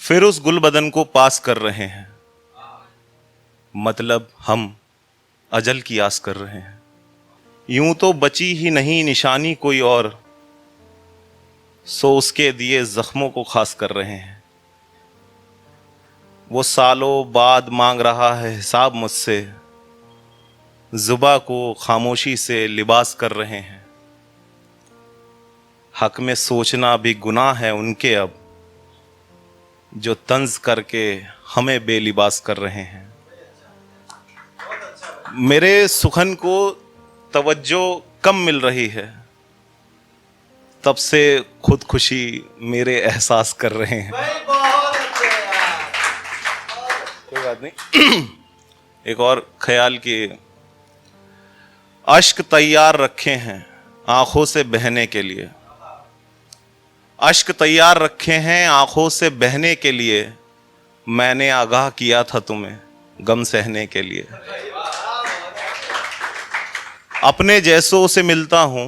फिर उस गुलबदन को पास कर रहे हैं, मतलब हम अजल की आस कर रहे हैं। यूं तो बची ही नहीं निशानी कोई और, सो उसके दिए जख्मों को खास कर रहे हैं। वो सालों बाद मांग रहा है हिसाब मुझसे, जुबा को खामोशी से लिबास कर रहे हैं। हक में सोचना भी गुनाह है उनके अब, जो तंज करके हमें बेलिबास कर रहे हैं। मेरे सुखन को तवज्जो कम मिल रही है, तब से खुदकुशी मेरे एहसास कर रहे हैं। कोई बात नहीं। एक और ख्याल की, अश्क तैयार रखे हैं आंखों से बहने के लिए, अश्क तैयार रखे हैं आंखों से बहने के लिए। मैंने आगाह किया था तुम्हें गम सहने के लिए। अपने जैसों से मिलता हूं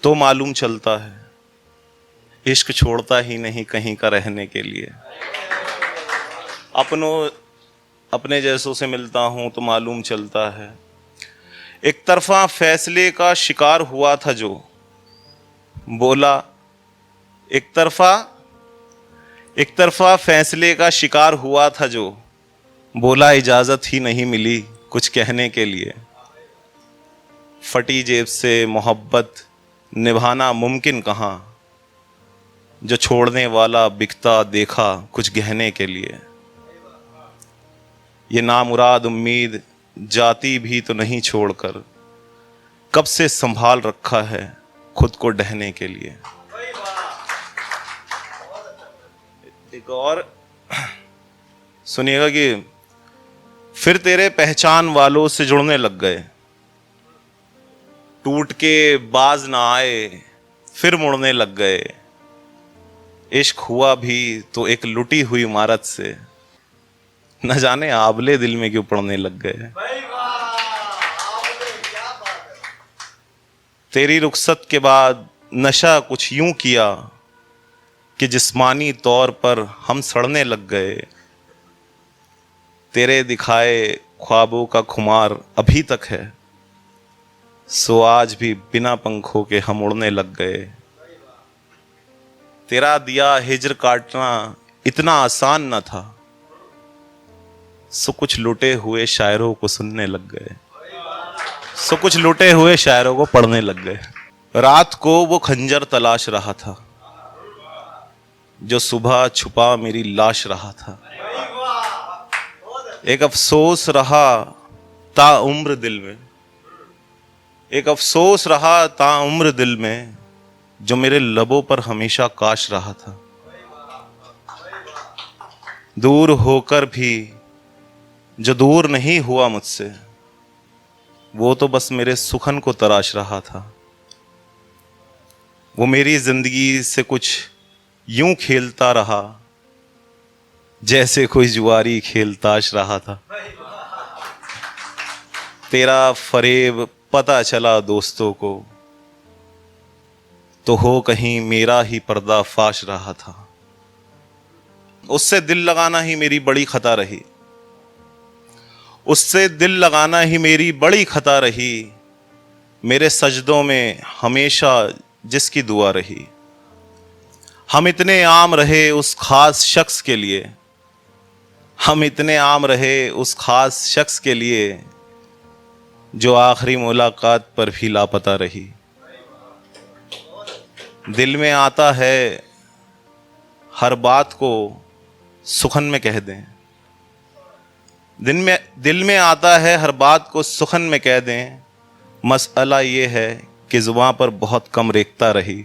तो मालूम चलता है, इश्क छोड़ता ही नहीं कहीं का रहने के लिए। अपने जैसों से मिलता हूं तो मालूम चलता है। एक तरफा फैसले का शिकार हुआ था जो बोला, एक तरफा फैसले का शिकार हुआ था जो बोला, इजाजत ही नहीं मिली कुछ कहने के लिए। फटी जेब से मोहब्बत निभाना मुमकिन कहाँ, जो छोड़ने वाला बिकता देखा कुछ गहने के लिए। ये नामुराद उम्मीद जाती भी तो नहीं छोड़कर, कब से संभाल रखा है खुद को डहने के लिए। एक और सुनिएगा कि फिर तेरे पहचान वालों से जुड़ने लग गए, टूट के बाज ना आए फिर मुड़ने लग गए। इश्क हुआ भी तो एक लुटी हुई इमारत से, न जाने आबले दिल में क्यों पड़ने लग गए। तेरी रुखसत के बाद नशा कुछ यूं किया कि जिस्मानी तौर पर हम सड़ने लग गए। तेरे दिखाए ख्वाबों का खुमार अभी तक है, सो आज भी बिना पंखों के हम उड़ने लग गए। तेरा दिया हिज्र काटना इतना आसान न था, सो कुछ लुटे हुए शायरों को सुनने लग गए, सो कुछ लुटे हुए शायरों को पढ़ने लग गए। रात को वो खंजर तलाश रहा था, जो सुबह छुपा मेरी लाश रहा था। एक अफसोस रहा ताउम्र दिल में, एक अफसोस रहा ताउम्र दिल में, जो मेरे लबों पर हमेशा काश रहा था। दूर होकर भी जो दूर नहीं हुआ मुझसे, वो तो बस मेरे सुखन को तराश रहा था। वो मेरी जिंदगी से कुछ यूं खेलता रहा जैसे कोई जुआरी खेलताश रहा था। तेरा फरेब पता चला दोस्तों को, तो हो कहीं मेरा ही पर्दा फाश रहा था। उससे दिल लगाना ही मेरी बड़ी खता रही, उससे दिल लगाना ही मेरी बड़ी खता रही। मेरे सजदों में हमेशा जिसकी दुआ रही। हम इतने आम रहे उस खास शख्स के लिए, हम इतने आम रहे उस खास शख्स के लिए, जो आखिरी मुलाकात पर भी लापता रही। दिल में आता है हर बात को सुखन में कह दें, दिल में आता है हर बात को सुखन में कह दें। मसला ये है कि जुबां पर बहुत कम रेखता रही।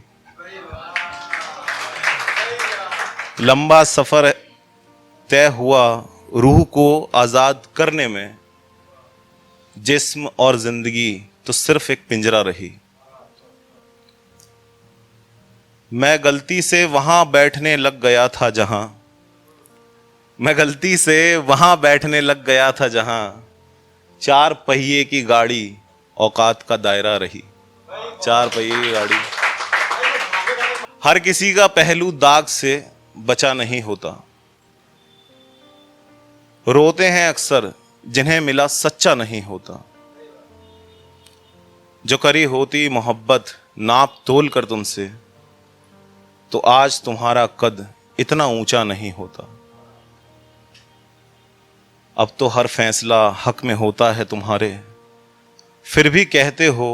लंबा सफर तय हुआ रूह को आजाद करने में, जिस्म और जिंदगी तो सिर्फ एक पिंजरा रही। मैं गलती से वहां बैठने लग गया था जहां, मैं गलती से वहां बैठने लग गया था जहां चार पहिए की गाड़ी औकात का दायरा रही। चार पहिए की गाड़ी। हर किसी का पहलू दाग से बचा नहीं होता, रोते हैं अक्सर जिन्हें मिला सच्चा नहीं होता। जो करी होती मोहब्बत नाप तोल कर तुमसे, तो आज तुम्हारा कद इतना ऊंचा नहीं होता। अब तो हर फैसला हक में होता है तुम्हारे, फिर भी कहते हो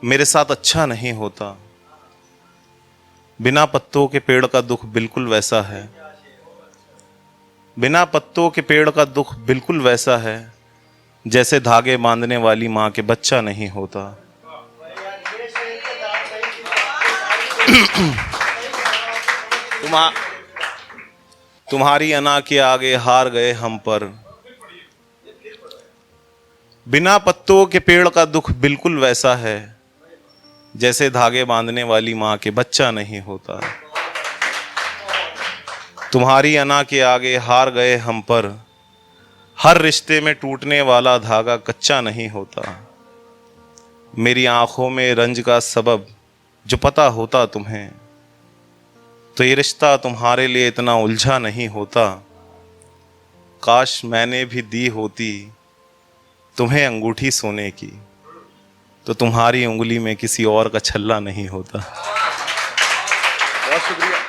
मेरे साथ अच्छा नहीं होता। बिना पत्तों के पेड़ का दुख बिल्कुल वैसा है, बिना पत्तों के पेड़ का दुख बिल्कुल वैसा है, जैसे धागे बांधने वाली माँ के बच्चा नहीं होता। तुम्हारी अना के आगे हार गए हम पर। बिना पत्तों के पेड़ का दुख बिल्कुल वैसा है, जैसे धागे बांधने वाली माँ के बच्चा नहीं होता। तुम्हारी अना के आगे हार गए हम पर। हर रिश्ते में टूटने वाला धागा कच्चा नहीं होता। मेरी आंखों में रंज का सबब जो पता होता तुम्हें, तो ये रिश्ता तुम्हारे लिए इतना उलझा नहीं होता। काश मैंने भी दी होती तुम्हें अंगूठी सोने की, तो तुम्हारी उंगली में किसी और का छल्ला नहीं होता। बहुत शुक्रिया।